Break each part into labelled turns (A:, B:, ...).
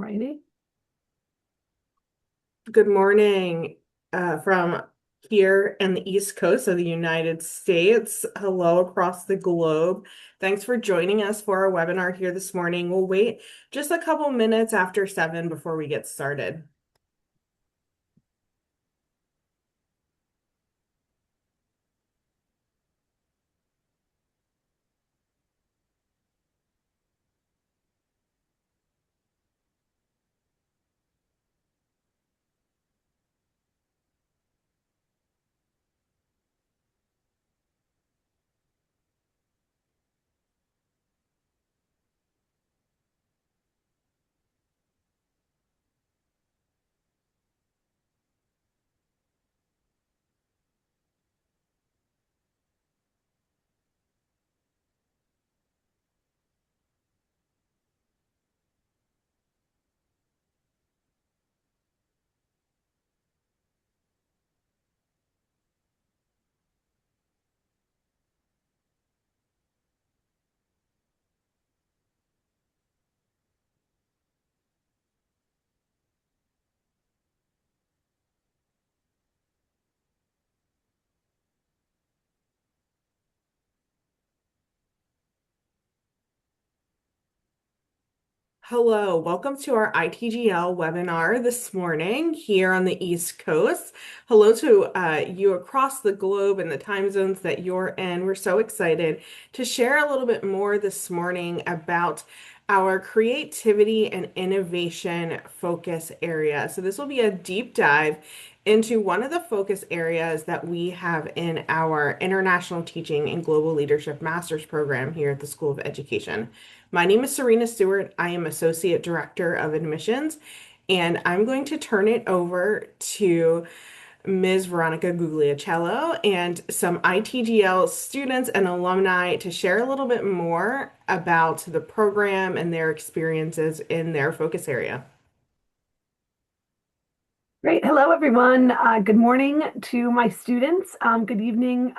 A: Alrighty.
B: Good morning from here in the East Coast of the United States. Hello across the globe. Thanks for joining us for our webinar here this morning. We'll wait just a couple minutes after 7 before we get started. Hello, welcome to our ITGL webinar this morning here on the East Coast. Hello to you across the globe and the time zones that you're in. We're so excited to share a little bit more this morning about our creativity and innovation focus area. So this will be a deep dive into one of the focus areas that we have in our International Teaching and Global Leadership Master's program here at the School of Education. My name is Serena Stewart. I am Associate Director of Admissions, and I'm going to turn it over to Ms. Veronica Guglielcello and some ITGL students and alumni to share a little bit more about the program and their experiences in their focus area.
A: Great. Hello, everyone. Good morning to my students. Good evening,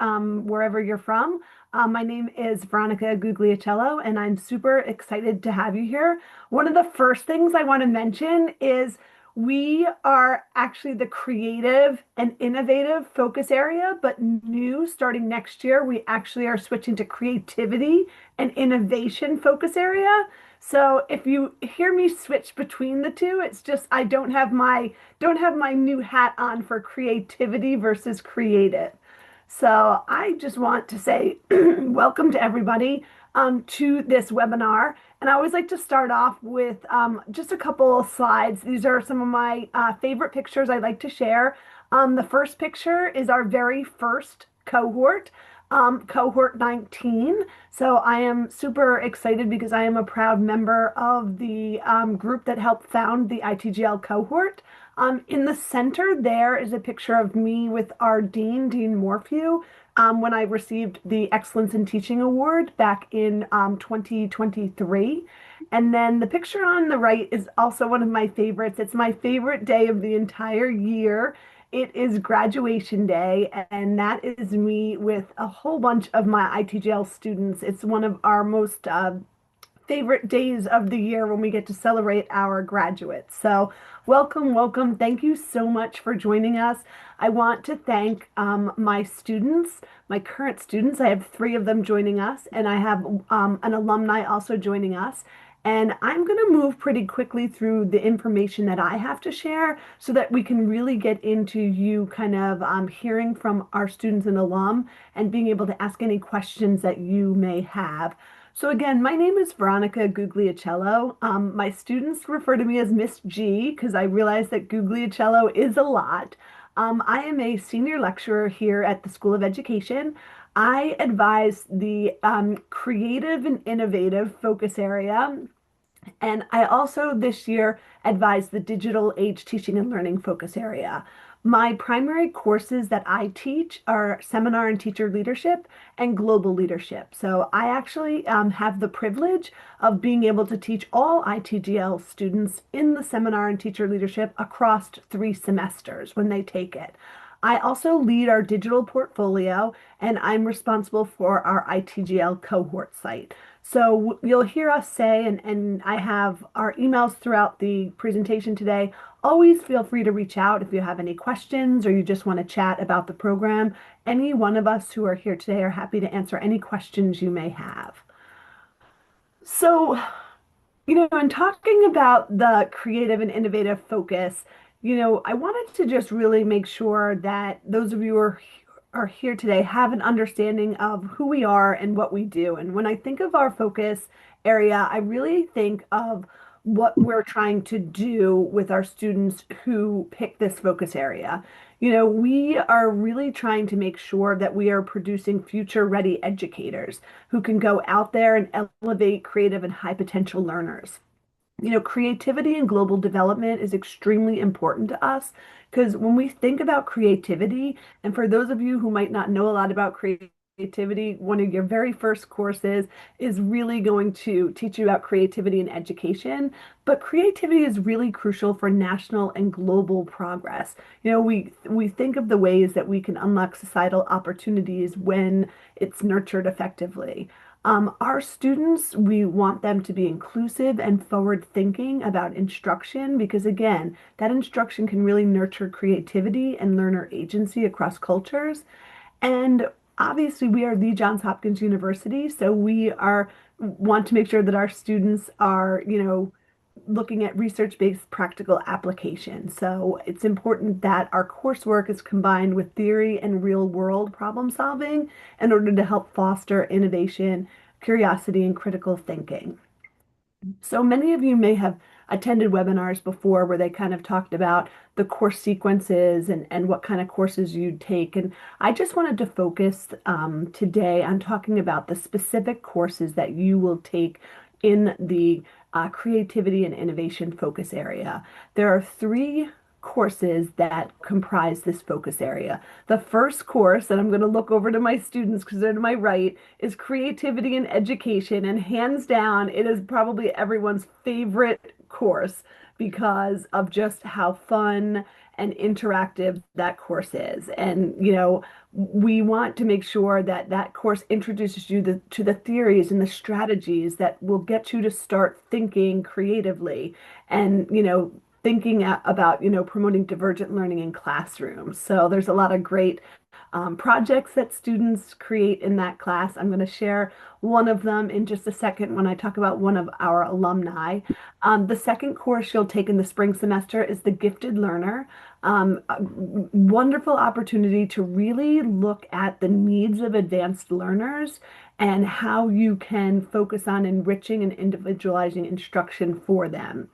A: wherever you're from. My name is Veronica Guglielcello, and I'm super excited to have you here. One of the first things I want to mention is we are actually the creative and innovative focus area, but new starting next year, we actually are switching to creativity and innovation focus area. So if you hear me switch between the two, it's just I don't have my new hat on for creativity versus creative. So I just want to say welcome to everybody to this webinar. And I always like to start off with just a couple of slides. These are some of my favorite pictures I like to share. The first picture is our very first cohort. Cohort 19. So I am super excited because I am a proud member of the group that helped found the ITGL cohort. In the center there is a picture of me with our dean, Dean Morphew, when I received the Excellence in Teaching Award back in 2023. And then the picture on the right is also one of my favorites. It's my favorite day of the entire year. It is graduation day, and that is me with a whole bunch of my ITGL students. It's one of our most favorite days of the year when we get to celebrate our graduates. So welcome, welcome. Thank you so much for joining us. I want to thank my students, my current students. I have 3 of them joining us, and I have an alumni also joining us. And I'm going to move pretty quickly through the information that I have to share so that we can really get into you kind of hearing from our students and alum and being able to ask any questions that you may have. So again, my name is Veronica Guglielcello. My students refer to me as Miss G because I realize that Guglielcello is a lot. I am a senior lecturer here at the School of Education. I advise the creative and innovative focus area, and I also this year advise the digital age teaching and learning focus area. My primary courses that I teach are seminar and teacher leadership and global leadership. So I actually have the privilege of being able to teach all ITGL students in the seminar and teacher leadership across 3 semesters when they take it. I also lead our digital portfolio, and I'm responsible for our ITGL cohort site. So you'll hear us say, and I have our emails throughout the presentation today. Always feel free to reach out if you have any questions or you just want to chat about the program. Any one of us who are here today are happy to answer any questions you may have. So, in talking about the creative and innovative focus, I wanted to just really make sure that those of you who are here today have an understanding of who we are and what we do. And when I think of our focus area, I really think of what we're trying to do with our students who pick this focus area. We are really trying to make sure that we are producing future ready educators who can go out there and elevate creative and high potential learners. Creativity and global development is extremely important to us because when we think about creativity, and for those of you who might not know a lot about creativity, one of your very first courses is really going to teach you about creativity in education. But creativity is really crucial for national and global progress. We think of the ways that we can unlock societal opportunities when it's nurtured effectively. Our students, we want them to be inclusive and forward thinking about instruction because, again, that instruction can really nurture creativity and learner agency across cultures. And obviously, we are the Johns Hopkins University, so we are want to make sure that our students are, looking at research-based practical application. So it's important that our coursework is combined with theory and real-world problem solving in order to help foster innovation, curiosity, and critical thinking. So many of you may have attended webinars before where they kind of talked about the course sequences and what kind of courses you'd take. And I just wanted to focus today on talking about the specific courses that you will take in the creativity and innovation focus area. There are three courses that comprise this focus area. The first course, and I'm going to look over to my students because they're to my right, is creativity and education. And hands down, it is probably everyone's favorite course because of just how fun and interactive that course is. And, we want to make sure that that course introduces you to the theories and the strategies that will get you to start thinking creatively and, thinking about, promoting divergent learning in classrooms. So there's a lot of great projects that students create in that class. I'm going to share one of them in just a second when I talk about one of our alumni. The second course you'll take in the spring semester is the Gifted Learner. A wonderful opportunity to really look at the needs of advanced learners and how you can focus on enriching and individualizing instruction for them.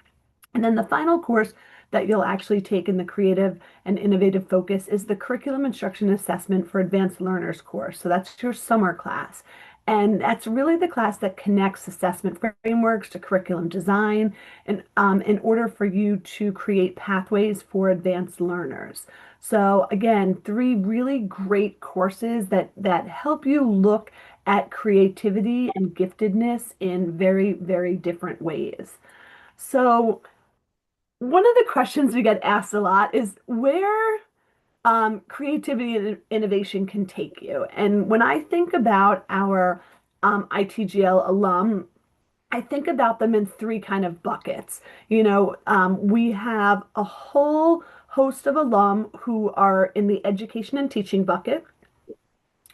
A: And then the final course that you'll actually take in the creative and innovative focus is the Curriculum Instruction Assessment for Advanced Learners course. So that's your summer class. And that's really the class that connects assessment frameworks to curriculum design in order for you to create pathways for advanced learners. So again, three really great courses that help you look at creativity and giftedness in very, very different ways. So one of the questions we get asked a lot is where creativity and innovation can take you. And when I think about our ITGL alum, I think about them in three kind of buckets. We have a whole host of alum who are in the education and teaching bucket.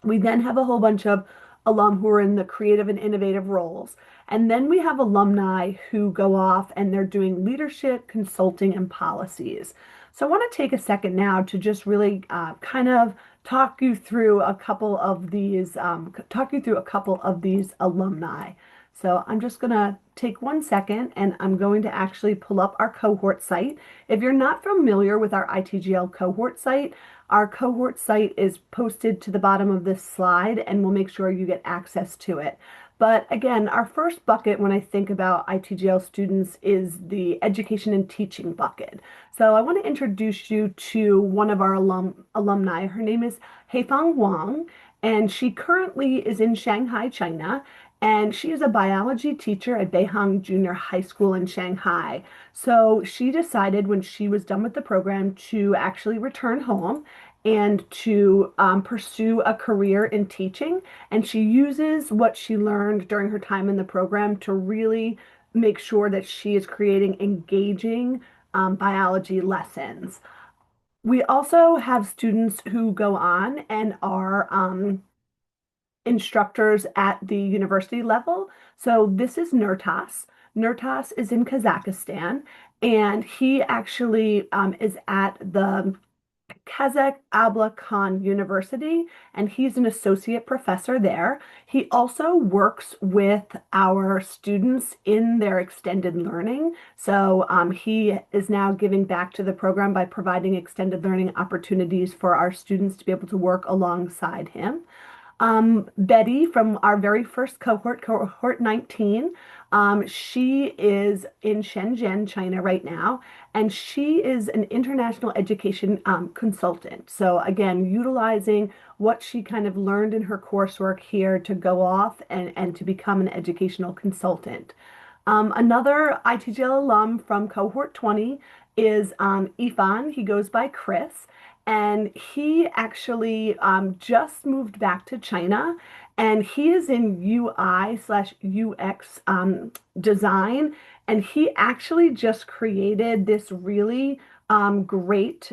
A: We then have a whole bunch of alum who are in the creative and innovative roles. And then we have alumni who go off and they're doing leadership, consulting, and policies. So I want to take a second now to just really kind of talk you through a couple of these, alumni. So I'm just going to take 1 second and I'm going to actually pull up our cohort site. If you're not familiar with our ITGL cohort site, our cohort site is posted to the bottom of this slide and we'll make sure you get access to it. But again, our first bucket when I think about ITGL students is the education and teaching bucket. So I want to introduce you to one of our alumni. Her name is Heifang Wang, and she currently is in Shanghai, China. And she is a biology teacher at Beihang Junior High School in Shanghai. So she decided when she was done with the program to actually return home and to pursue a career in teaching. And she uses what she learned during her time in the program to really make sure that she is creating engaging biology lessons. We also have students who go on and are instructors at the university level. So this is Nurtas. Nurtas is in Kazakhstan, and he actually is at the Kazakh Abla Khan University, and he's an associate professor there. He also works with our students in their extended learning. So he is now giving back to the program by providing extended learning opportunities for our students to be able to work alongside him. Betty from our very first cohort, cohort 19, she is in Shenzhen, China right now, and she is an international education consultant. So again, utilizing what she kind of learned in her coursework here to go off and to become an educational consultant. Another ITGL alum from cohort 20 is Ifan. He goes by Chris, and he actually just moved back to China, and he is in UI/UX design, and he actually just created this really great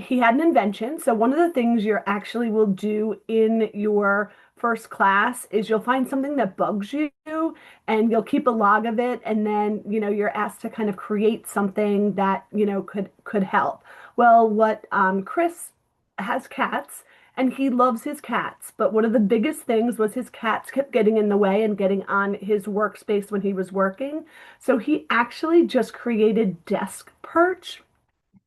A: he had an invention. So one of the things you actually will do in your first class is you'll find something that bugs you and you'll keep a log of it. And then, you're asked to kind of create something that, could help. Well, what Chris has cats and he loves his cats. But one of the biggest things was his cats kept getting in the way and getting on his workspace when he was working. So he actually just created desk perch,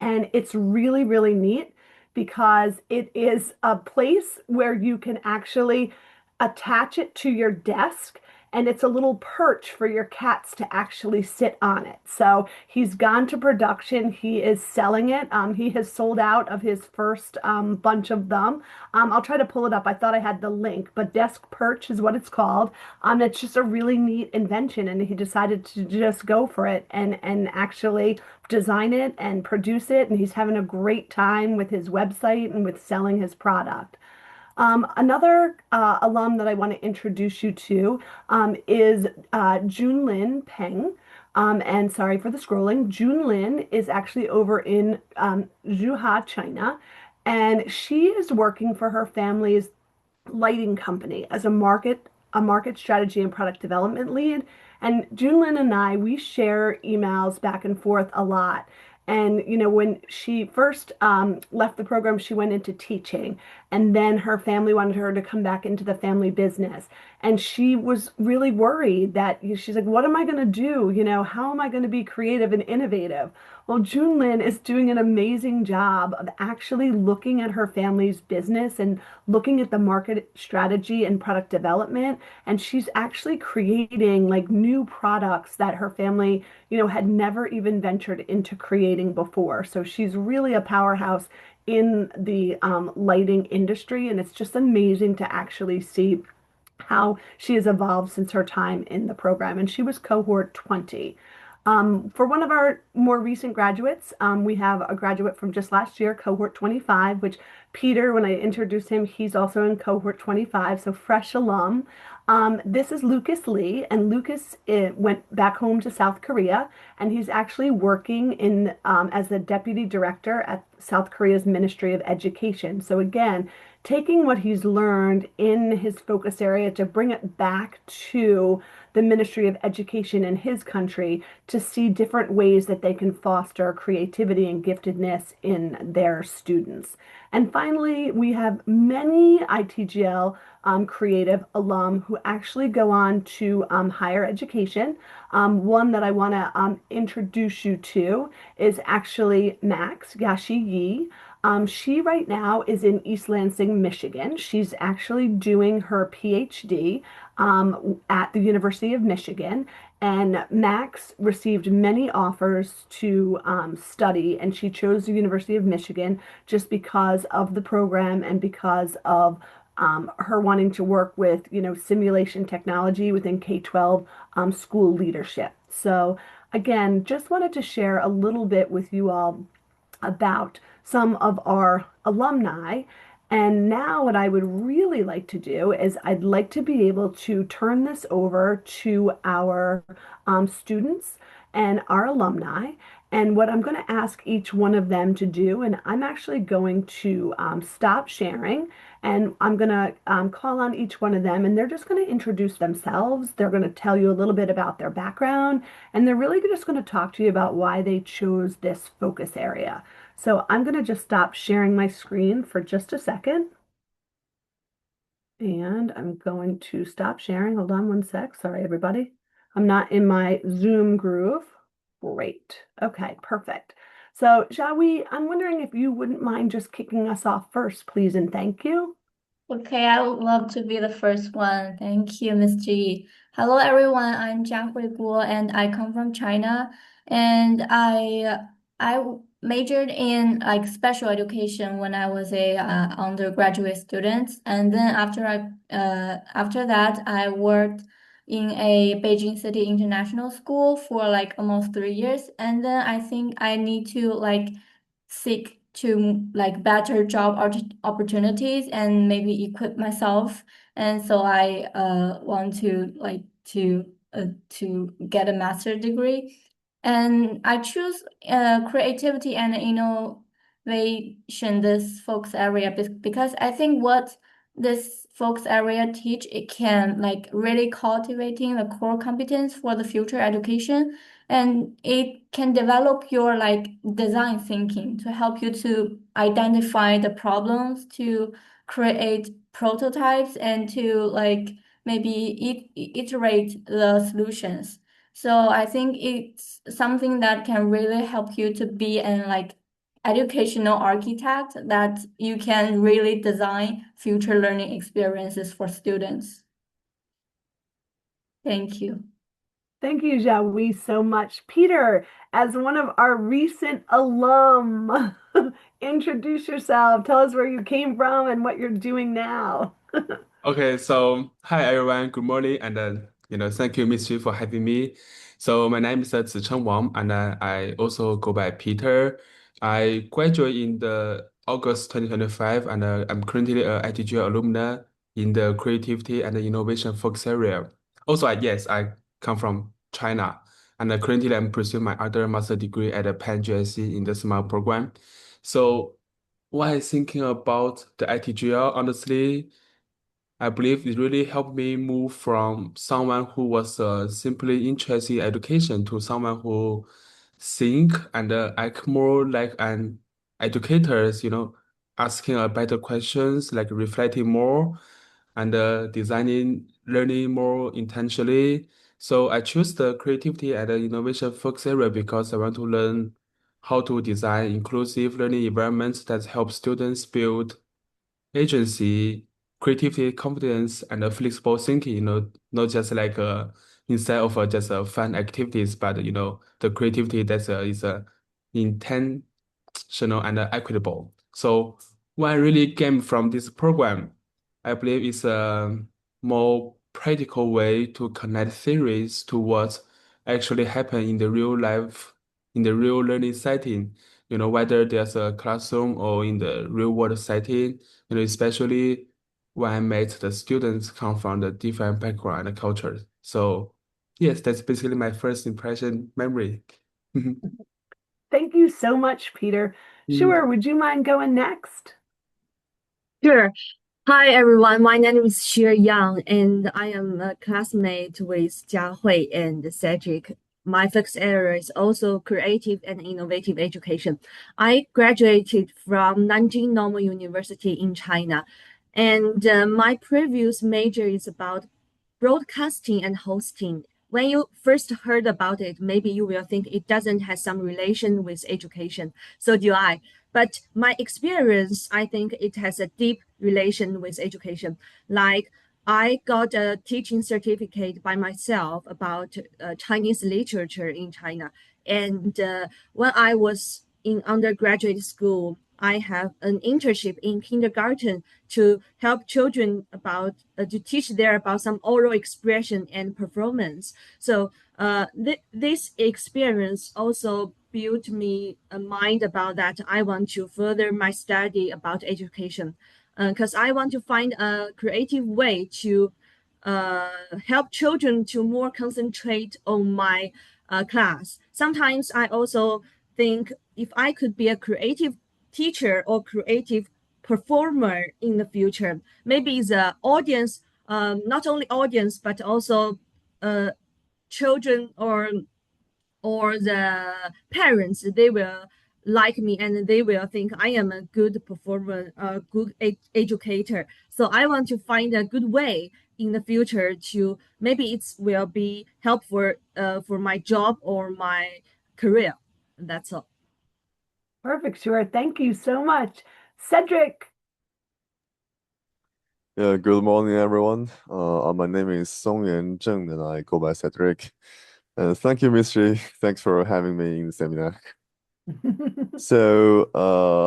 A: and it's really, really neat because it is a place where you can actually attach it to your desk, and it's a little perch for your cats to actually sit on it. So he's gone to production. He is selling it. He has sold out of his first bunch of them. I'll try to pull it up. I thought I had the link, but desk perch is what it's called. It's just a really neat invention, and he decided to just go for it and actually design it and produce it. And he's having a great time with his website and with selling his product. Another alum that I want to introduce you to is Junlin Peng. And sorry for the scrolling. Junlin is actually over in Zhuhai, China, and she is working for her family's lighting company as a market strategy and product development lead. And Junlin and I, we share emails back and forth a lot. And when she first left the program, she went into teaching, and then her family wanted her to come back into the family business. And she was really worried that she's like, what am I going to do? How am I going to be creative and innovative? Well, Junlin is doing an amazing job of actually looking at her family's business and looking at the market strategy and product development. And she's actually creating like new products that her family, had never even ventured into creating before. So she's really a powerhouse in the lighting industry. And it's just amazing to actually see how she has evolved since her time in the program. And she was cohort 20. For one of our more recent graduates, we have a graduate from just last year, cohort 25, which Peter, when I introduced him, he's also in cohort 25, so fresh alum. This is Lucas Lee, and Lucas went back home to South Korea, and he's actually working in as the deputy director at South Korea's Ministry of Education. So again, taking what he's learned in his focus area to bring it back to the Ministry of Education in his country to see different ways that they can foster creativity and giftedness in their students. And finally, we have many ITGL creative alum who actually go on to higher education. One that I want to introduce you to is actually Max Yashi Yi. She right now is in East Lansing, Michigan. She's actually doing her PhD at the University of Michigan. And Max received many offers to study, and she chose the University of Michigan just because of the program and because of her wanting to work with, simulation technology within K-12 school leadership. So again, just wanted to share a little bit with you all about some of our alumni. And now, what I would really like to do is I'd like to be able to turn this over to our students and our alumni. And what I'm going to ask each one of them to do, and I'm actually going to stop sharing and I'm going to call on each one of them, and they're just going to introduce themselves. They're going to tell you a little bit about their background, and they're really just going to talk to you about why they chose this focus area. So I'm going to just stop sharing my screen for just a second. And I'm going to stop sharing. Hold on one sec. Sorry, everybody. I'm not in my Zoom groove. Great. Okay, perfect. So shall we? I'm wondering if you wouldn't mind just kicking us off first, please, and thank you.
C: Okay, I would love to be the first one. Thank you, Miss G. Hello, everyone. I'm Jiahui Guo, and I come from China. And I majored in like special education when I was a undergraduate student. And then after that, I worked in a Beijing City International School for like almost 3 years. And then I think I need to like seek to like better opportunities and maybe equip myself. And so I want to to get a master degree. And I choose creativity and innovation this focus area because I think what this focus area teach it can like really cultivating the core competence for the future education, and it can develop your like design thinking to help you to identify the problems, to create prototypes, and to like maybe iterate the solutions. So I think it's something that can really help you to be an like educational architect that you can really design future learning experiences for students. Thank you.
A: Thank you, Jawi, so much. Peter, as one of our recent alum, introduce yourself. Tell us where you came from and what you're doing now.
D: Okay, so hi everyone, good morning, and thank you, Miss Xu, for having me. So my name is Zicheng Wang, and I also go by Peter. I graduated in the August 2025, and I'm currently a ITGL alumna in the creativity and innovation focus area. Also, yes, I come from China, and currently I'm pursuing my other master degree at the Penn GSC in the SMART program. So, what I thinking about the ITGL, honestly. I believe it really helped me move from someone who was simply interested in education to someone who think and act more like an educator, asking a better questions, like reflecting more and designing learning more intentionally. So I choose the creativity and the innovation focus area because I want to learn how to design inclusive learning environments that help students build agency, creativity, confidence, and flexible thinking, not just like instead of just fun activities, but the creativity that is intentional and equitable. So what I really gained from this program, I believe is a more practical way to connect theories to what actually happen in the real life, in the real learning setting, whether there's a classroom or in the real world setting, especially when I met the students come from the different background and cultures. So yes, that's basically my first impression memory.
A: Thank you so much, Peter.
D: Mhm.
A: Sure, would you mind going next?
E: Sure. Hi, everyone. My name is Xue Yang, and I am a classmate with Jiahui and Cedric. My focus area is also creative and innovative education. I graduated from Nanjing Normal University in China, and my previous major is about broadcasting and hosting. When you first heard about it, maybe you will think it doesn't have some relation with education. So do I. But my experience, I think it has a deep relation with education. Like I got a teaching certificate by myself about Chinese literature in China. And when I was in undergraduate school, I have an internship in kindergarten to help children about to teach there about some oral expression and performance. So this experience also built me a mind about that. I want to further my study about education, because I want to find a creative way to uh, help children to more concentrate on my class. Sometimes I also think if I could be a creative teacher or creative performer in the future, maybe the audience, not only audience but also uh, children or the parents, they will like me and they will think I am a good performer, a good educator. So I want to find a good way in the future to maybe it will be helpful for my job or my career. That's all.
A: Perfect, sure. Thank you so much. Cedric.
F: Yeah, good morning, everyone. My name is Songyan Zheng, and I go by Cedric. Thank you, Mystery. Thanks for having me in the seminar. So,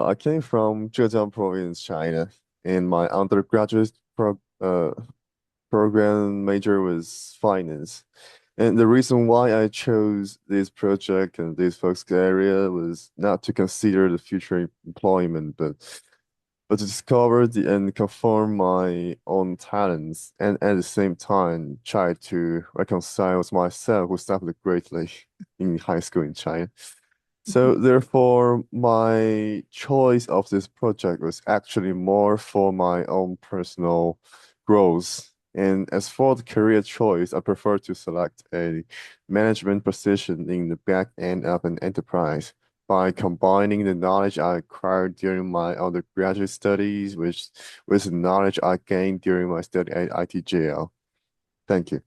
F: I came from Zhejiang Province, China, and my undergraduate program major was finance. And the reason why I chose this project and this focus area was not to consider the future employment, but to discover and confirm my own talents, and at the same time try to reconcile with myself who suffered greatly in high school in China. So therefore, my choice of this project was actually more for my own personal growth. And as for the career choice, I prefer to select a management position in the back end of an enterprise by combining the knowledge I acquired during my undergraduate studies with the knowledge I gained during my study at ITGL. Thank you.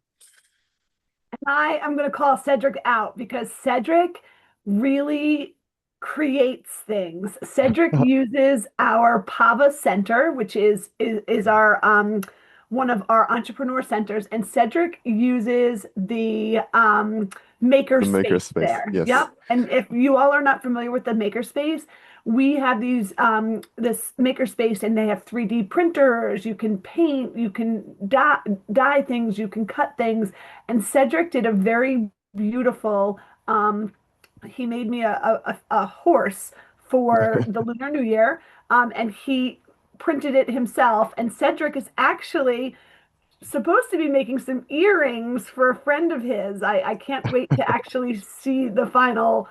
A: I am going to call Cedric out because Cedric really creates things. Cedric uses our Pava Center, which is our one of our entrepreneur centers, and Cedric uses the maker
F: The
A: space
F: makerspace,
A: there.
F: yes.
A: Yep. And if you all are not familiar with the maker space, we have these this maker space, and they have 3D printers. You can paint, you can dye things, you can cut things. And Cedric did a very beautiful, he made me a horse for the Lunar New Year, and he printed it himself. And Cedric is actually supposed to be making some earrings for a friend of his. I can't wait to actually see the final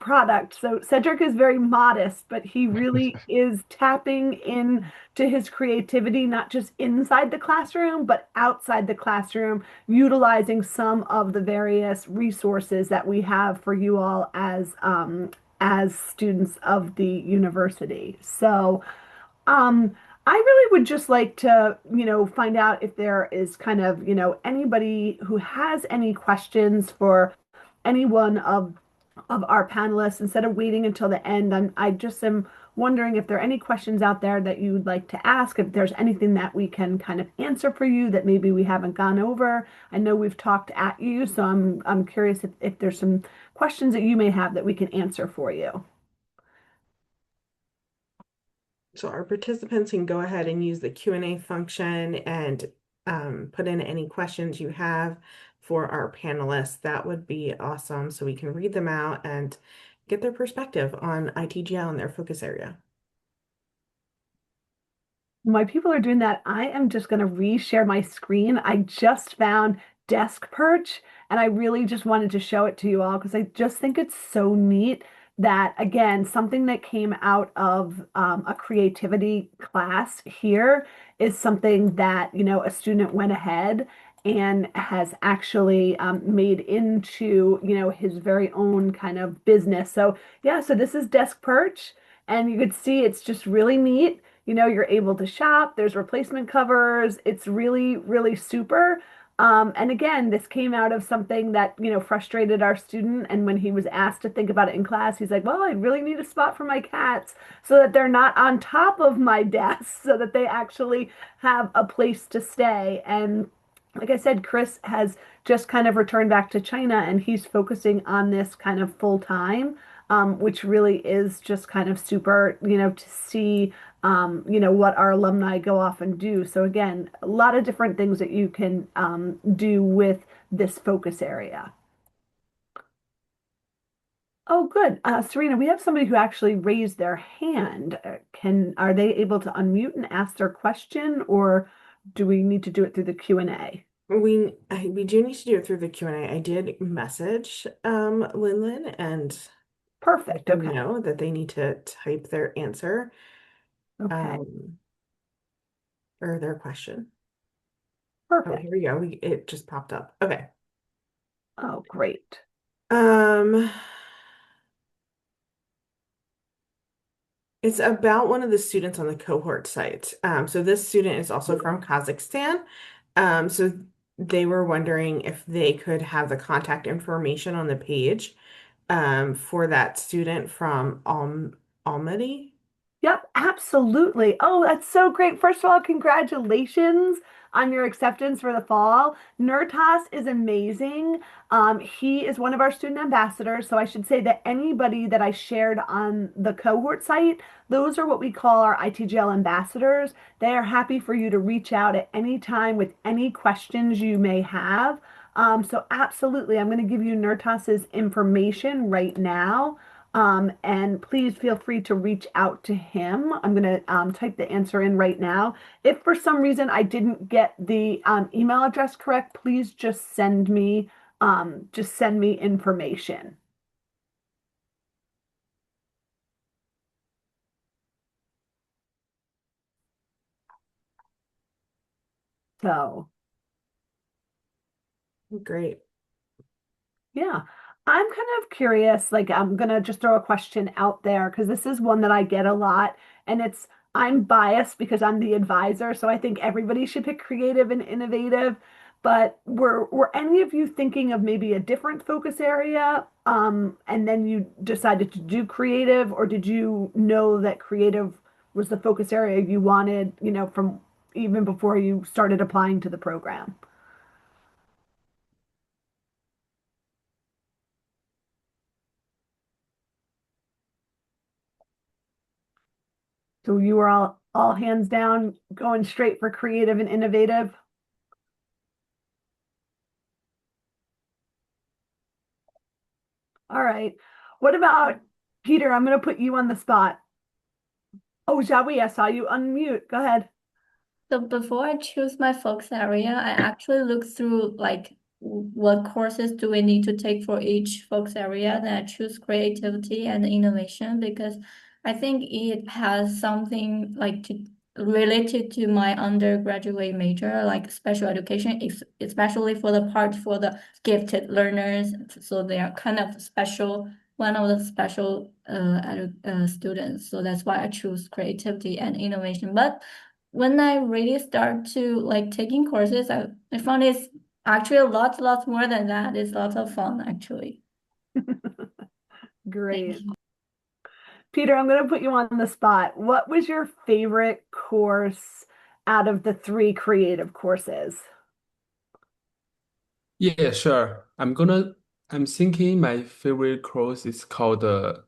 A: product. So Cedric is very modest, but he really is tapping into his creativity, not just inside the classroom, but outside the classroom, utilizing some of the various resources that we have for you all as students of the university. So I really would just like to, find out if there is kind of, anybody who has any questions for any one of our panelists instead of waiting until the end. I just am wondering if there are any questions out there that you would like to ask, if there's anything that we can kind of answer for you that maybe we haven't gone over. I know we've talked at you, so I'm curious if there's some questions that you may have that we can answer for you.
B: So our participants can go ahead and use the Q&A function and put in any questions you have for our panelists. That would be awesome, so we can read them out and get their perspective on ITGL and their focus area.
A: My people are doing that. I am just going to reshare my screen. I just found Desk Perch, and I really just wanted to show it to you all because I just think it's so neat that, again, something that came out of a creativity class here is something that, a student went ahead and has actually made into, his very own kind of business. So, yeah, so this is Desk Perch, and you could see it's just really neat. You're able to shop, there's replacement covers. It's really, really super. And again, this came out of something that, frustrated our student. And when he was asked to think about it in class, he's like, well, I really need a spot for my cats so that they're not on top of my desk, so that they actually have a place to stay. And like I said, Chris has just kind of returned back to China, and he's focusing on this kind of full time, which really is just kind of super, to see, what our alumni go off and do. So again, a lot of different things that you can do with this focus area. Oh, good. Serena, we have somebody who actually raised their hand. Are they able to unmute and ask their question, or do we need to do it through the Q&A?
B: We do need to do it through the Q&A. I did message Lin and let
A: Perfect.
B: them
A: Okay.
B: know that they need to type their answer
A: Okay.
B: um, or their question. Oh,
A: Perfect.
B: here we go. It just popped up. Okay.
A: Oh, great.
B: Um, it's about one of the students on the cohort site. So this student is also from Kazakhstan. So they were wondering if they could have the contact information on the page for that student from Almaty.
A: Yep, absolutely. Oh, that's so great. First of all, congratulations on your acceptance for the fall. Nurtas is amazing. He is one of our student ambassadors. So I should say that anybody that I shared on the cohort site, those are what we call our ITGL ambassadors. They are happy for you to reach out at any time with any questions you may have. So absolutely, I'm going to give you Nurtas's information right now. And please feel free to reach out to him. I'm going to type the answer in right now. If for some reason I didn't get the email address correct, please just send me information. So
B: Great.
A: yeah, I'm kind of curious. Like, I'm gonna just throw a question out there because this is one that I get a lot, and I'm biased because I'm the advisor, so I think everybody should pick creative and innovative. But were any of you thinking of maybe a different focus area, and then you decided to do creative, or did you know that creative was the focus area you wanted, from even before you started applying to the program? So you were all hands down going straight for creative and innovative. All right. What about Peter? I'm going to put you on the spot. Oh, Jawi, I saw you unmute. Go ahead.
C: So before I choose my focus area, I actually look through like what courses do we need to take for each focus area. Then I choose creativity and innovation because I think it has something like to related to my undergraduate major, like special education, especially for the part for the gifted learners. So they are kind of special, one of the special students. So that's why I choose creativity and innovation. But when I really start to like taking courses, I found it's actually a lot more than that. It's lots of fun actually. Thank
A: Great.
C: you.
A: Peter, I'm going to put you on the spot. What was your favorite course out of the three creative courses?
D: Yeah, sure. I'm thinking my favorite course is called the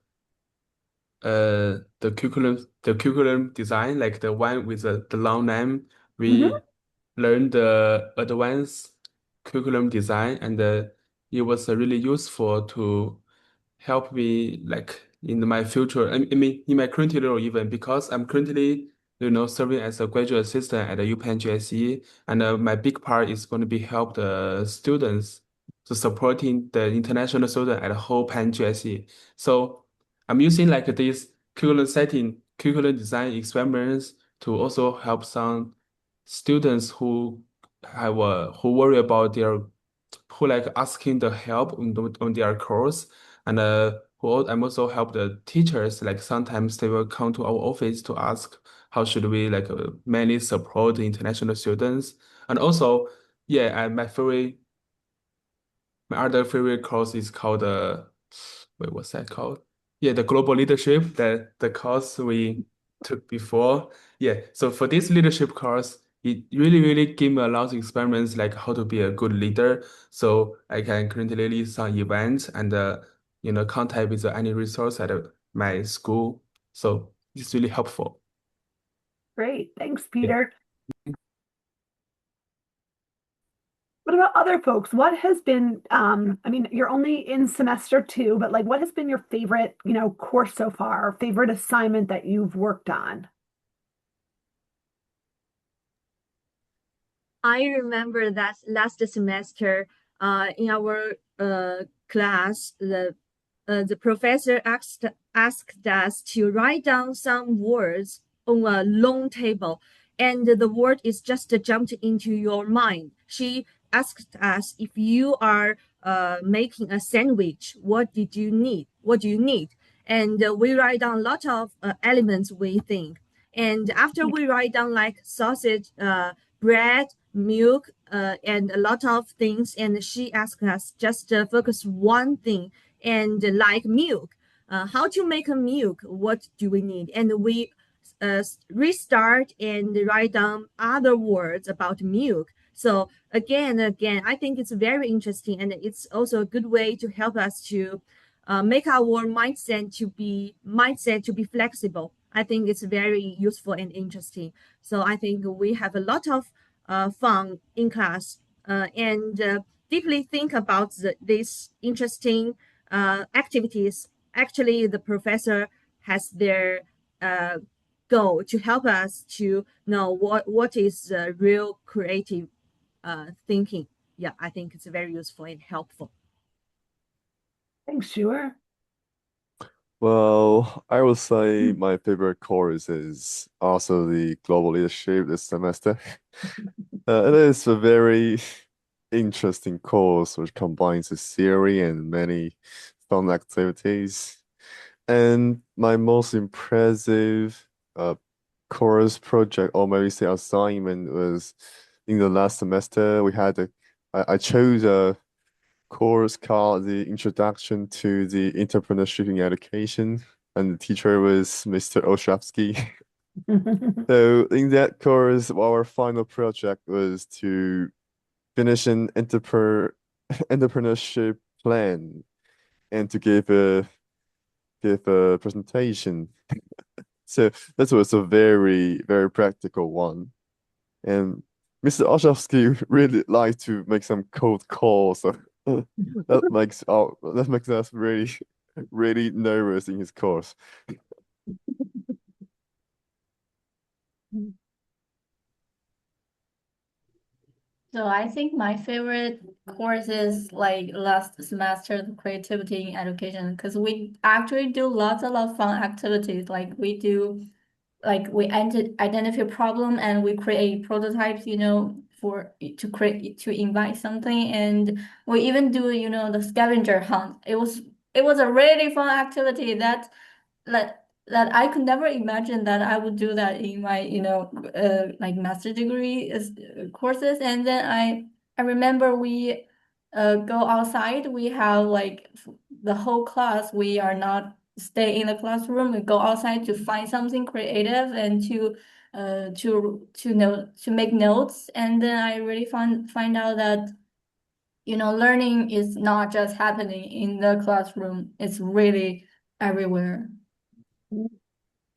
D: curriculum design, like the one with the long name.
A: Hmm.
D: We learned the advanced curriculum design, and it was really useful to help me like in my future. I mean, in my current role even because I'm currently serving as a graduate assistant at the UPenn GSE, and my big part is going to be help the students to supporting the international student at the whole Penn GSE. So I'm using like this curriculum setting, curriculum design experiments to also help some students who worry about their who like asking the help on their course, and I'm also help the teachers, like sometimes they will come to our office to ask how should we like mainly support the international students. And also, yeah, my other favorite course is called wait, what's that called? Yeah, the global leadership, the course we took before. Yeah, so for this leadership course, it really gave me a lot of experiments like how to be a good leader. So I can currently lead some events and contact with any resource at my school. So it's really helpful.
A: Great. Thanks,
D: Yeah.
A: Peter. What about other folks? What has been, I mean, you're only in semester two, but like what has been your favorite, course so far, or favorite assignment that you've worked on?
E: I remember that last semester, in our class, the professor asked us to write down some words on a long table, and the word is just jumped into your mind. She asked us if you are making a sandwich, what did you need? What do you need? And we write down a lot of elements we think. And after we write down like sausage, bread, milk, and a lot of things, and she asked us just focus one thing and like milk, how to make a milk, what do we need, and we restart and write down other words about milk. So again, I think it's very interesting, and it's also a good way to help us to make our mindset to be flexible. I think it's very useful and interesting. So I think we have a lot of fun in class, and deeply think about these interesting activities. Actually, the professor has their uh, goal to help us to know what is real creative thinking. Yeah, I think it's very useful and helpful.
A: Thanks, sure.
F: Well, I would say my favorite course is also the global leadership this semester. It is a very interesting course which combines the theory and many fun activities. And my most impressive course project, or maybe say assignment, was in the last semester. I chose a course called the Introduction to the Entrepreneurship in Education, and the teacher was Mr. Oshapsky. So in that course, our final project was to finish an entrepreneurship plan and to give a presentation. So that was a very, very practical one. And Mr. Oshapsky really liked to make some cold calls. So that makes us really, really nervous in his course.
C: So I think my favorite course is like last semester, the creativity in education, because we actually do lots of fun activities. Like we identify a problem and we create prototypes, for to invite something, and we even do, the scavenger hunt. It was a really fun activity that I could never imagine that I would do that in my, like master degree courses. And then I remember we go outside. We have like the whole class. We are not stay in the classroom. We go outside to find something creative and to make notes. And then I really find out that learning is not just happening in the classroom. It's really everywhere.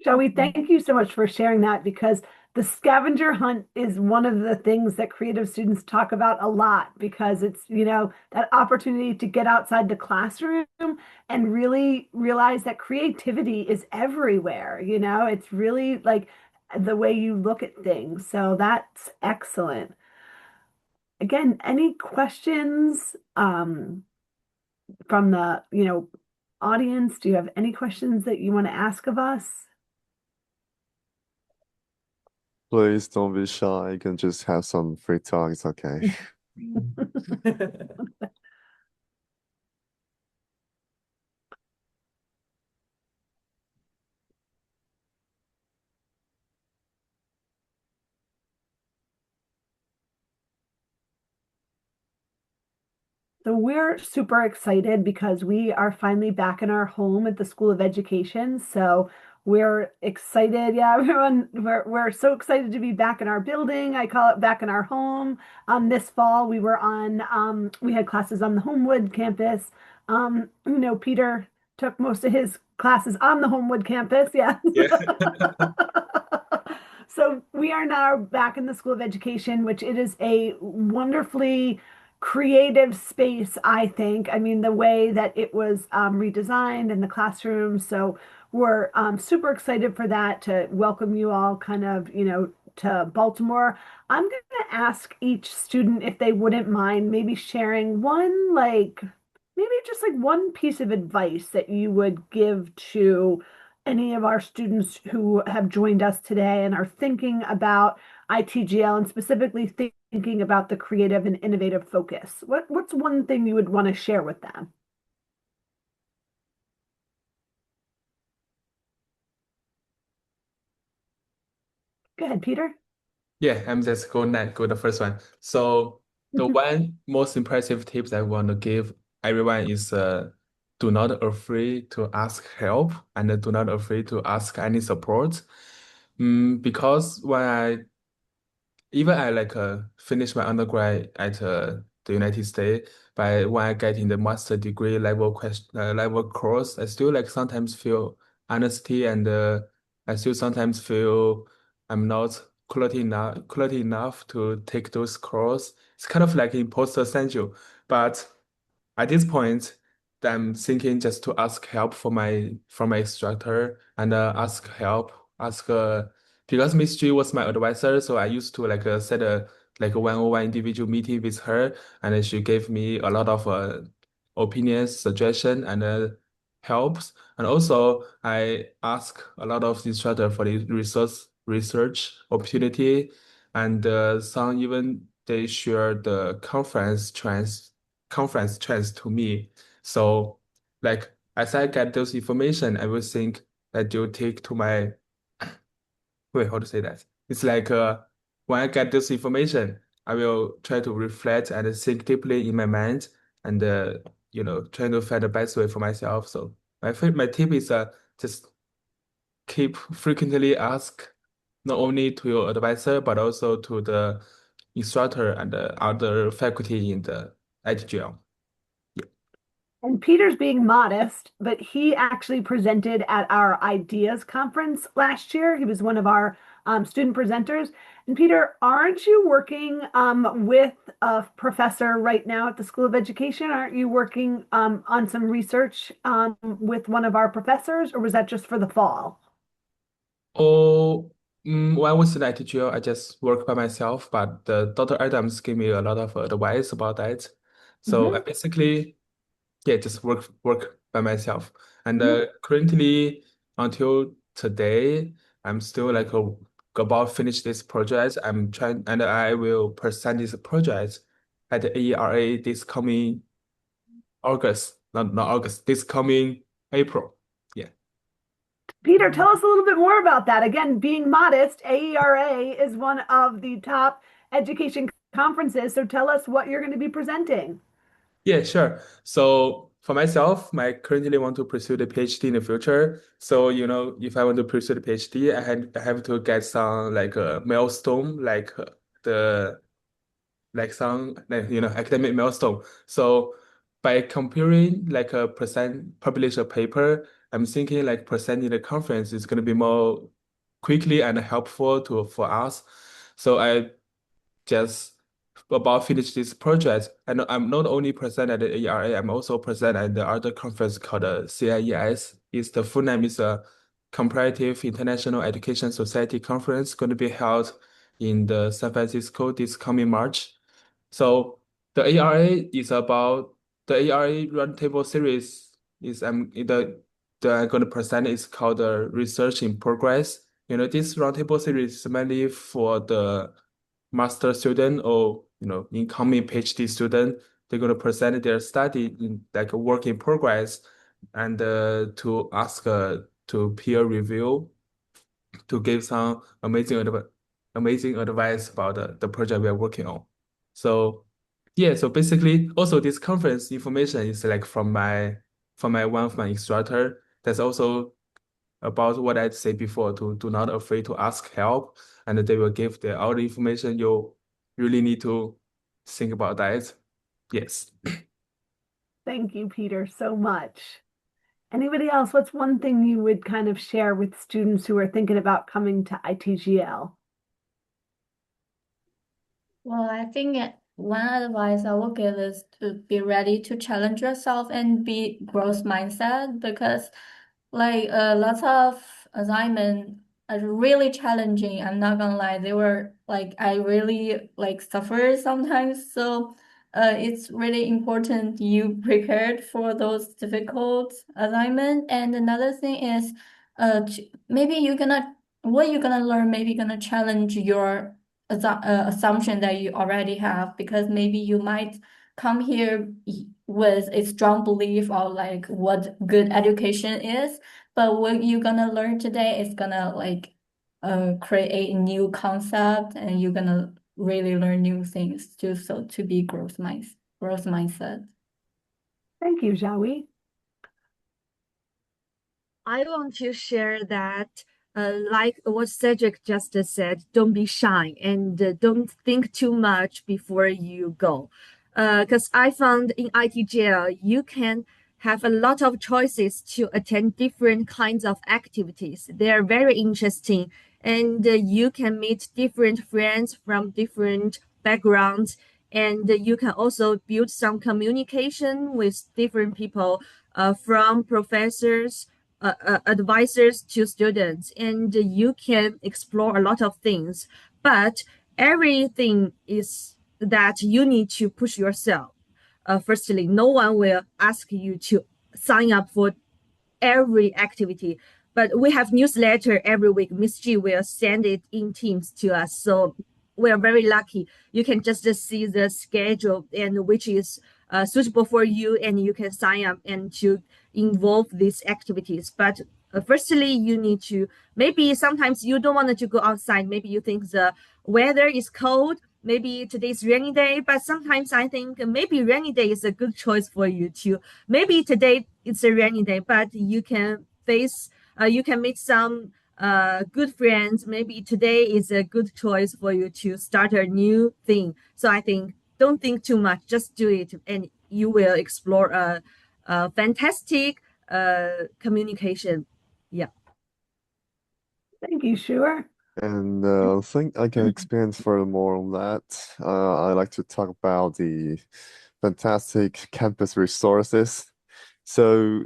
A: Joey, thank you so much for sharing that because the scavenger hunt is one of the things that creative students talk about a lot because it's, that opportunity to get outside the classroom and really realize that creativity is everywhere. It's really like the way you look at things. So that's excellent. Again, any questions from the, audience? Do you have any questions that you want to ask of us?
F: Please don't be shy. You can just have some free talk. It's okay.
A: So we're super excited because we are finally back in our home at the School of Education. So we're excited. Yeah, everyone, we're so excited to be back in our building. I call it back in our home. This fall we had classes on the Homewood campus. Peter took most of his classes on the Homewood campus. Yeah.
D: Yeah.
A: So we are now back in the School of Education, which it is a wonderfully creative space, I think. I mean, the way that it was redesigned in the classroom. So we're super excited for that to welcome you all kind of, to Baltimore. I'm going to ask each student if they wouldn't mind maybe sharing one, like, maybe just like one piece of advice that you would give to any of our students who have joined us today and are thinking about ITGL and specifically thinking about the creative and innovative focus. What's one thing you would want to share with them? Go ahead, Peter.
D: Yeah, I'm just go the first one. So the one most impressive tips I want to give everyone is do not afraid to ask help and do not afraid to ask any support. Because when I like finished my undergrad at the United States, but when I get in the master degree level course, I still like sometimes feel honesty and I still sometimes feel I'm not quality enough to take those course. It's kind of like imposter syndrome, but at this point, I'm thinking just to ask help from my instructor and ask because Miss G was my advisor, so I used to like set a one-on-one individual meeting with her, and then she gave me a lot of opinions, suggestion, and helps. And also, I ask a lot of instructor for the research opportunity, and some even they share the conference trends to me. So, like as I get those information, I will think that you take to my wait, how to say that? It's like when I get this information, I will try to reflect and think deeply in my mind and trying to find the best way for myself. So my tip is just keep frequently ask not only to your advisor but also to the instructor and the other faculty in the ITGL.
A: And Peter's being modest, but he actually presented at our Ideas conference last year. He was one of our student presenters. And Peter, aren't you working with a professor right now at the School of Education? Aren't you working on some research with one of our professors, or was that just for the fall?
D: Oh, when I was in ITGL, I just work by myself, but the Dr. Adams gave me a lot of advice about that. So I
A: Mhm,
D: basically, yeah, just work by myself. And
A: mhm.
D: currently, until today, I'm still like about finish this project. I'm trying, and I will present this project at the AERA this coming August, not August, this coming April. Yeah.
A: Peter, tell us a little bit more about that. Again, being modest, AERA is one of the top education conferences. So tell us what you're going to be presenting.
D: Yeah, sure. So for myself, I currently want to pursue the PhD in the future. So, if I want to pursue the PhD, I have to get some like a milestone, like the like some like academic milestone. So by comparing like a present publish a paper, I'm thinking like presenting the conference is gonna be more quickly and helpful to for us. So I just about finish this project. And I'm not only present at the ARA, I'm also present at the other conference called CIES. It's the full name is a Comparative International Education Society Conference, going to be held in the San Francisco this coming March. So the ARA is about the ARA roundtable series is I'm going to present is called the Research in Progress. This roundtable series is mainly for the master student or incoming PhD student. They're going to present their study in like a work in progress and to ask to peer review to give some amazing advice about the project we are working on. So yeah, so basically also this conference information is like from my one of my instructor. That's also about what I said before to do not afraid to ask help and they will give all the information you really need to think about that. Yes.
A: Thank you, Peter, so much. Anybody else? What's one thing you would kind of share with students who are thinking about coming to ITGL?
C: Well, I think one advice I will give is to be ready to challenge yourself and be growth mindset because lots of assignment are really challenging. I'm not gonna lie, they were like I really like suffer sometimes. So it's really important you prepared for those difficult assignment. And another thing is maybe you're gonna what you're gonna learn maybe gonna challenge your assumption that you already have because maybe you might come here with a strong belief of like what good education is, but what you're gonna learn today is gonna like create a new concept and you're gonna really learn new things too. So to be growth mindset.
A: Thank you, Xiaoyi.
E: I want to share that, like what Cedric just said, don't be shy and don't think too much before you go. Because I found in ITGL, you can have a lot of choices to attend different kinds of activities. They are very interesting, and you can meet different friends from different backgrounds, and you can also build some communication with different people, from professors, advisors to students, and you can explore a lot of things. But everything is that you need to push yourself. Firstly, no one will ask you to sign up for every activity. But we have newsletter every week. Miss G will send it in Teams to us. So we are very lucky. You can just see the schedule and which is suitable for you, and you can sign up and to involve these activities. But firstly, you need to maybe sometimes you don't want to go outside. Maybe you think the weather is cold. Maybe today's rainy day, but sometimes I think maybe rainy day is a good choice for you too. Maybe today it's a rainy day, but you can meet some good friends. Maybe today is a good choice for you to start a new thing. So I think don't think too much, just do it, and you will explore a fantastic communication. Yeah.
A: Thank you, Sure.
F: And I think I can expand furthermore on that. I like to talk about the fantastic campus resources. So,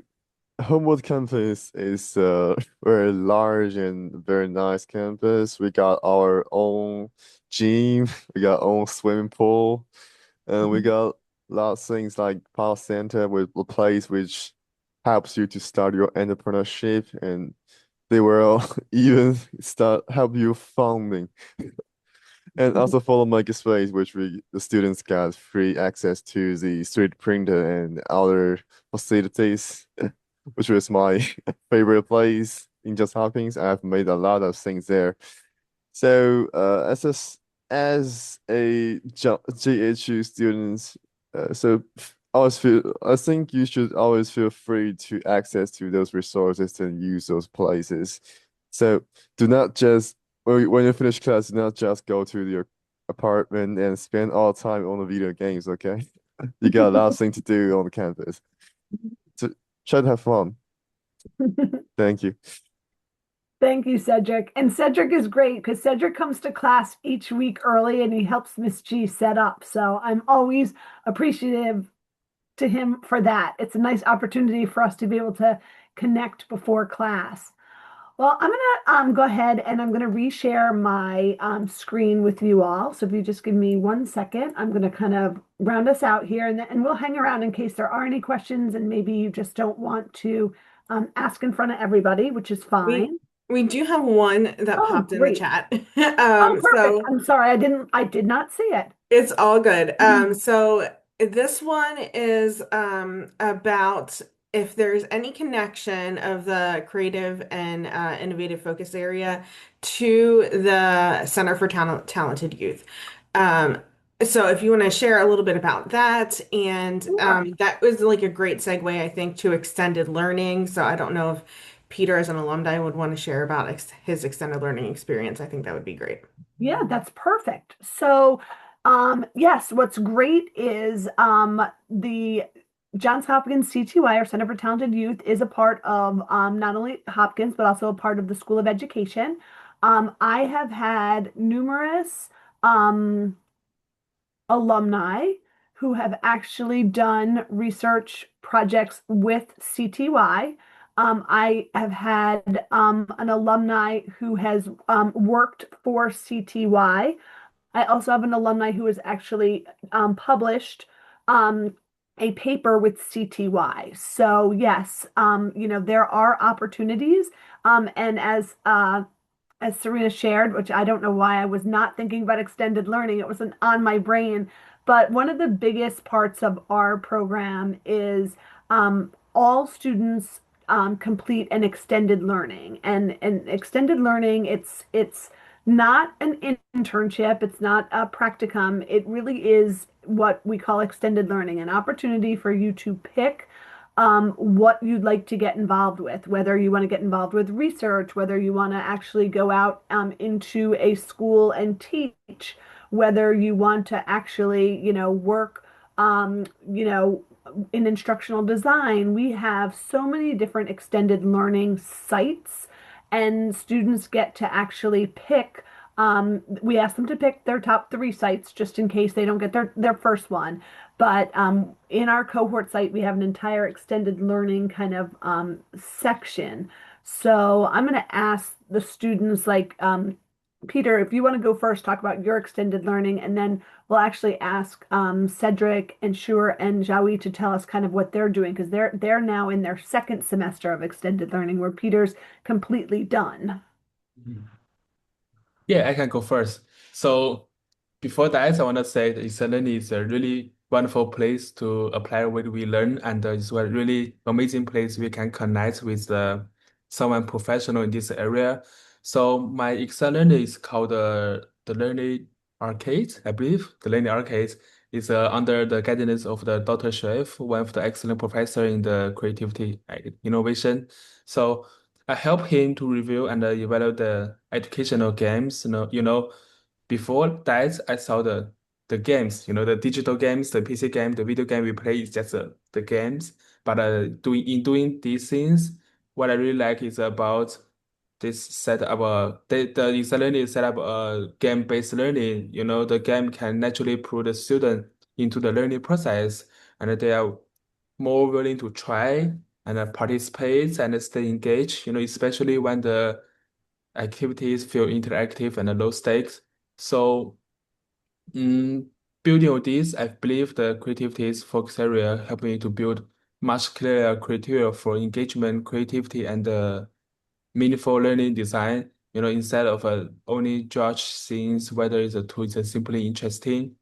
F: Homewood campus is a very large and very nice campus. We got our own gym, we got our own swimming pool, and we got lots of things like power center with a place which helps you to start your entrepreneurship, and they will even start help you funding. And also follow Makerspace, which the students got free access to the 3D printer and other facilities, which was my favorite place in Johns Hopkins. I've made a lot of things there. So as a GHU student, I think you should always feel free to access to those resources and use those places. So do not just when you finish class, do not just go to your apartment and spend all time on the video games, okay? You got a lot of things to do on the campus. So try to have fun. Thank you.
A: Thank you, Cedric. And Cedric is great because Cedric comes to class each week early and he helps Miss G set up. So I'm always appreciative to him for that. It's a nice opportunity for us to be able to connect before class. Well, I'm gonna go ahead and I'm gonna reshare my screen with you all. So if you just give me 1 second, I'm gonna kind of round us out here, and we'll hang around in case there are any questions, and maybe you just don't want to ask in front of everybody, which is
B: We
A: fine.
B: we do have one that
A: Oh,
B: popped in the
A: great.
B: chat.
A: Oh, perfect.
B: So
A: I'm sorry, I did not see it.
B: it's all good. So this one is about if there's any connection of the creative and innovative focus area to the Center for Talented Youth. Um, so if you want to share a little bit about that, and
A: Sure.
B: that was like a great segue, I think, to extended learning. So I don't know if Peter, as an alumni, would want to share about his extended learning experience. I think that would be great.
A: Yeah, that's perfect. So, yes, what's great is the Johns Hopkins CTY, or Center for Talented Youth, is a part of not only Hopkins, but also a part of the School of Education. I have had numerous um, alumni who have actually done research projects with CTY. I have had an alumni who has worked for CTY. I also have an alumni who has actually published um, a paper with CTY. So yes, there are opportunities. And as Serena shared, which I don't know why I was not thinking about extended learning, it wasn't on my brain. But one of the biggest parts of our program is all students complete an extended learning, and extended learning, it's not an internship, it's not a practicum. It really is what we call extended learning, an opportunity for you to pick what you'd like to get involved with, whether you want to get involved with research, whether you want to actually go out into a school and teach, whether you want to actually, work, um, you know, in instructional design. We have so many different extended learning sites, and students get to actually pick. We ask them to pick their top three sites just in case they don't get their first one. But in our cohort site, we have an entire extended learning kind of section. So I'm going to ask the students, like Peter, if you want to go first, talk about your extended learning, and then we'll actually ask Cedric and Shur and Jawi to tell us kind of what they're doing, because they're now in their second semester of extended learning, where Peter's completely done.
D: Mhm. Yeah, I can go first. So before that, I want to say that Excellent is a really wonderful place to apply what we learn, and it's a really amazing place we can connect with someone professional in this area. So my Excellent is called the Learning Arcade, I believe. The Learning Arcade is under the guidance of the Dr. Chef, one of the excellent professor in the creativity innovation. So I help him to review and evaluate the educational games. Before that, I saw the games. The digital games, the PC game, the video game we play is just the games. But doing these things, what I really like is about this setup. The excellent is set up a game-based learning. The game can naturally pull the student into the learning process, and they are more willing to try and participate and stay engaged, especially when the activities feel interactive and low stakes. So, mm, building on this, I believe the creativity's focus area help me to build much clearer criteria for engagement, creativity, and meaningful learning design, instead of only judge things whether the tool is simply interesting.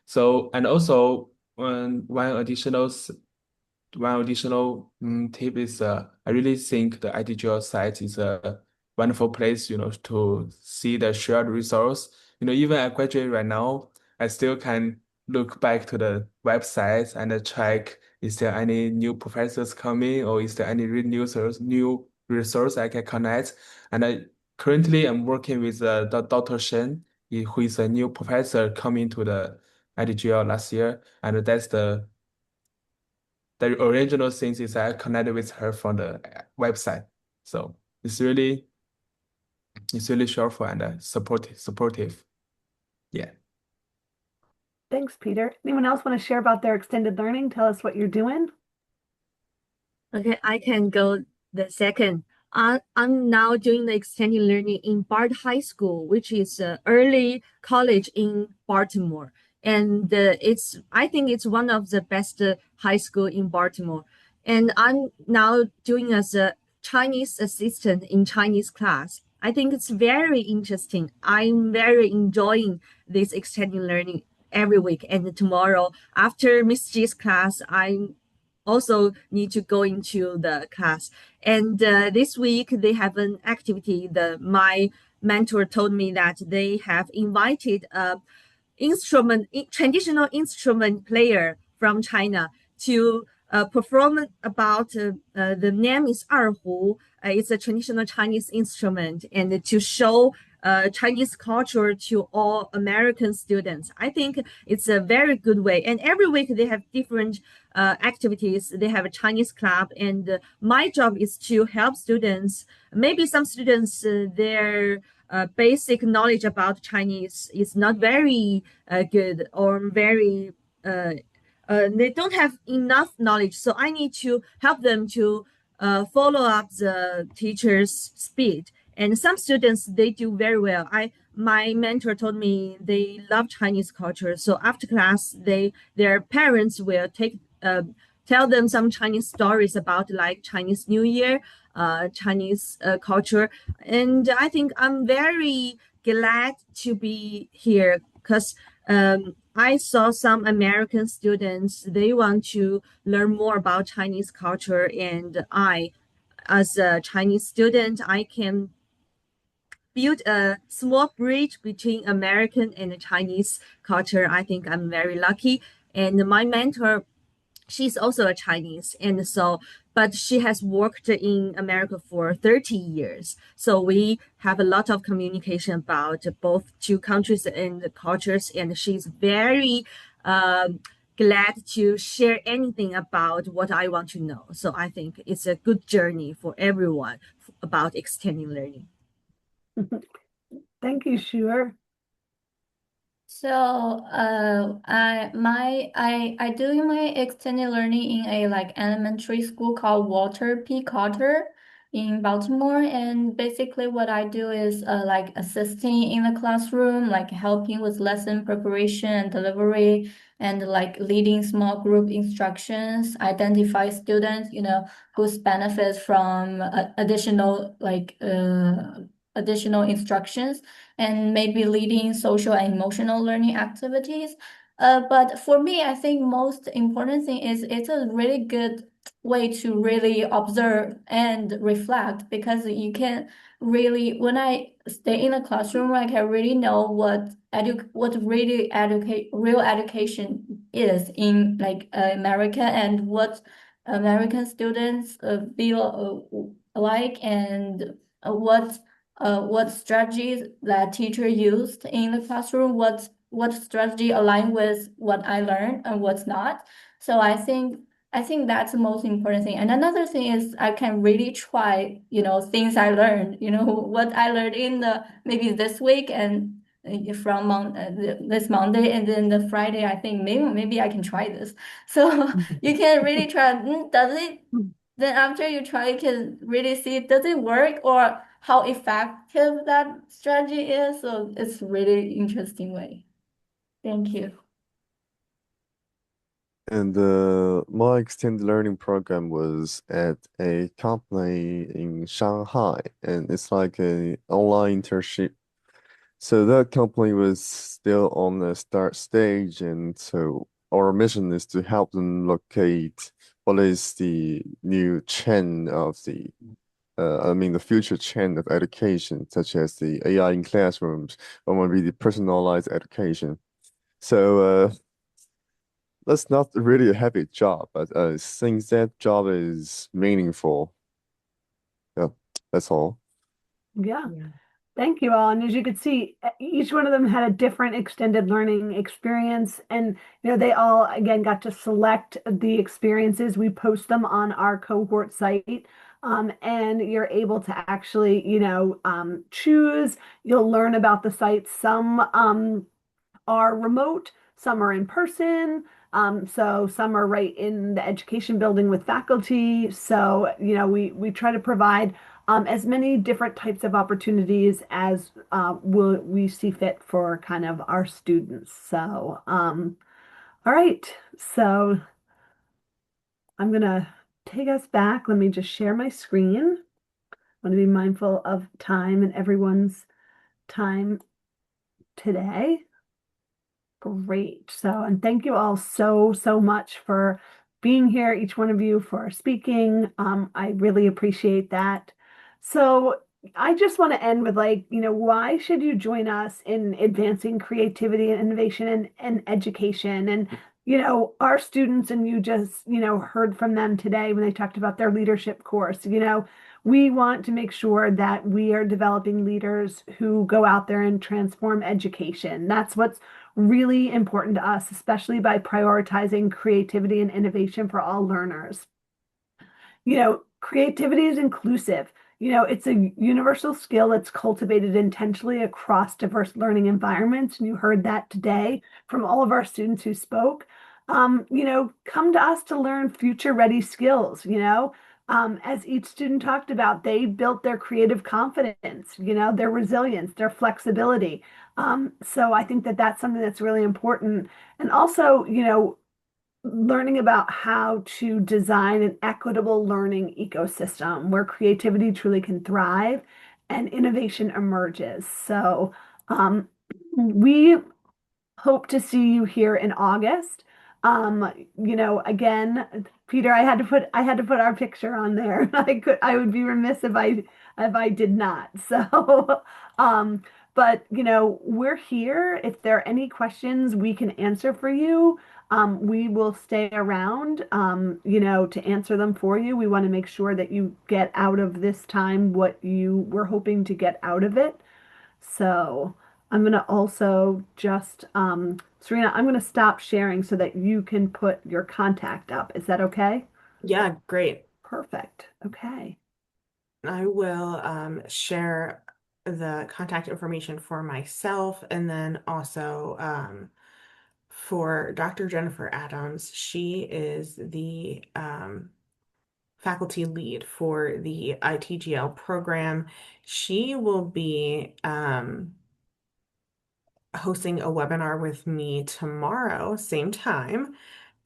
D: So, and also, one additional tip is I really think the ITGL site is a wonderful place, to see the shared resource. Even I graduate right now, I still can look back to the website and check is there any new professors coming or is there any new resource I can connect. And I currently am working with Dr. Shen, who is a new professor coming to the ITGL last year, and that's the original things is I connected with her from the website. So it's really sharp and supportive. Yeah.
A: Thanks, Peter. Anyone else want to share about their extended learning? Tell us what you're doing.
E: Okay, I can go the second. I'm now doing the extended learning in Bard High School, which is early college in Baltimore. And I think it's one of the best high school in Baltimore. And I'm now doing as a Chinese assistant in Chinese class. I think it's very interesting. I'm very enjoying this extended learning every week. And tomorrow, after Miss G's class, I'm also need to go into the class. And this week they have an activity. My mentor told me that they have invited a traditional instrument player from China to perform about the name is erhu. It's a traditional Chinese instrument, and to show Chinese culture to all American students. I think it's a very good way. And every week they have different activities. They have a Chinese club, and my job is to help students. Maybe some students, their basic knowledge about Chinese is not very good or very they don't have enough knowledge. So I need to help them to follow up the teacher's speed. And some students, they do very well. My mentor told me they love Chinese culture. So after class, their parents will tell them some Chinese stories about like Chinese New Year, Chinese culture. And I think I'm very glad to be here because I saw some American students, they want to learn more about Chinese culture. And as a Chinese student, I can build a small bridge between American and Chinese culture. I think I'm very lucky. And my mentor, she's also a Chinese, and so but she has worked in America for 30 years. So we have a lot of communication about both two countries and the cultures, and she's very glad to share anything about what I want to know. So I think it's a good journey for everyone about extending learning.
A: Thank you, Sure.
C: So, I do my extended learning in a like elementary school called Walter P. Carter in Baltimore, and basically what I do is like assisting in the classroom, like helping with lesson preparation and delivery, and like leading small group instructions, identify students, whose benefits from additional instructions, and maybe leading social and emotional learning activities. But for me, I think most important thing is it's a really good way to really observe and reflect, because you can really, when I stay in a classroom, I can really know what really real education is in like America, and what American students feel like, and what strategies that teacher used in the classroom, what strategy align with what I learned and what's not. So I think that's the most important thing. And another thing is I can really try, things I learned, what I learned in the maybe this week, and this Monday, and then the Friday, I think maybe I can try this. So you can really try, does it? Then after you try, you can really see does it work or how effective that strategy is. So it's really interesting way. Thank you.
F: And my extended learning program was at a company in Shanghai, and it's like a online internship. So that company was still on the start stage, and so our mission is to help them locate what is the new trend of the future trend of education, such as the AI in classrooms, or maybe the personalized education. So that's not really a happy job, but since that job is meaningful, yeah, that's all.
A: Yeah. Thank you all. And as you could see, each one of them had a different extended learning experience. And, they all, again, got to select the experiences. We post them on our cohort site. And you're able to actually, choose. You'll learn about the site. Some are remote, some are in person. So some are right in the education building with faculty. So, we try to provide as many different types of opportunities as we see fit for kind of our students. So, all right. So I'm going to take us back. Let me just share my screen. I want to be mindful of time and everyone's time today. Great. So, and thank you all so, so much for being here, each one of you for speaking. I really appreciate that. So, I just want to end with why should you join us in advancing creativity and innovation and education? And, our students, and you just, heard from them today when they talked about their leadership course, we want to make sure that we are developing leaders who go out there and transform education. That's what's really important to us, especially by prioritizing creativity and innovation for all learners. Creativity is inclusive. It's a universal skill that's cultivated intentionally across diverse learning environments. And you heard that today from all of our students who spoke. Come to us to learn future ready skills. As each student talked about, they built their creative confidence, their resilience, their flexibility. So I think that that's something that's really important. And also, learning about how to design an equitable learning ecosystem where creativity truly can thrive and innovation emerges. So we hope to see you here in August. Again, Peter, I had to put our picture on there. I would be remiss if I did not. So but we're here. If there are any questions we can answer for you, we will stay around, to answer them for you. We want to make sure that you get out of this time what you were hoping to get out of it. So I'm going to also just, Serena, I'm going to stop sharing so that you can put your contact up. Is that okay?
B: Yeah, great.
A: Perfect. Okay.
B: I will share the contact information for myself and then also for Dr. Jennifer Adams. She is the faculty lead for the ITGL program. She will be hosting a webinar with me tomorrow, same time,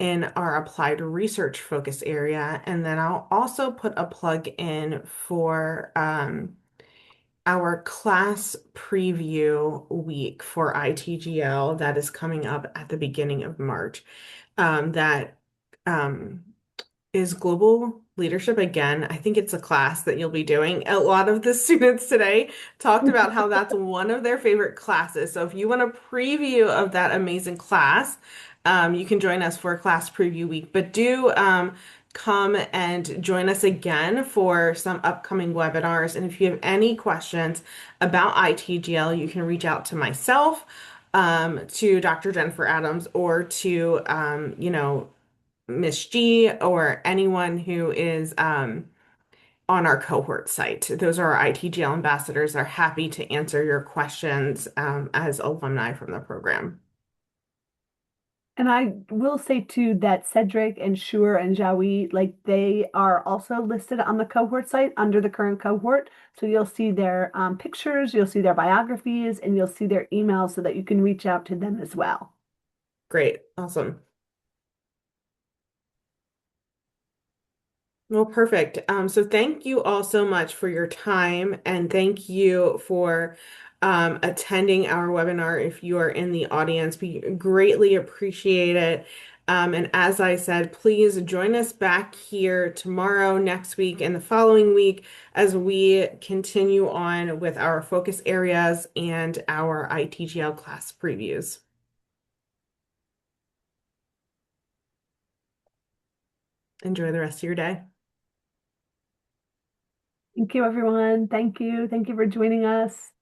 B: in our applied research focus area. And then I'll also put a plug in for our class preview week for ITGL that is coming up at the beginning of March. That is global leadership again. I think it's a class that you'll be doing. A lot of the students today talked about how that's one of their favorite classes. So if you want a preview of that amazing class, you can join us for a class preview week. But do come and join us again for some upcoming webinars. And if you have any questions about ITGL, you can reach out to myself, to Dr. Jennifer Adams, or to, Miss G, or anyone who is on our cohort site. Those are our ITGL ambassadors. Are happy to answer your questions as alumni from the program.
A: And I will say too that Cedric and Shur and Jawi, like they are also listed on the cohort site under the current cohort. So you'll see their pictures, you'll see their biographies, and you'll see their emails so that you can reach out to them as well.
B: Great. Awesome. Well, perfect. So thank you all so much for your time, and thank you for attending our webinar. If you are in the audience, we greatly appreciate it. And as I said, please join us back here tomorrow, next week, and the following week as we continue on with our focus areas and our ITGL class previews. Enjoy the rest of your day.
A: Thank you, everyone. Thank you. Thank you for joining us.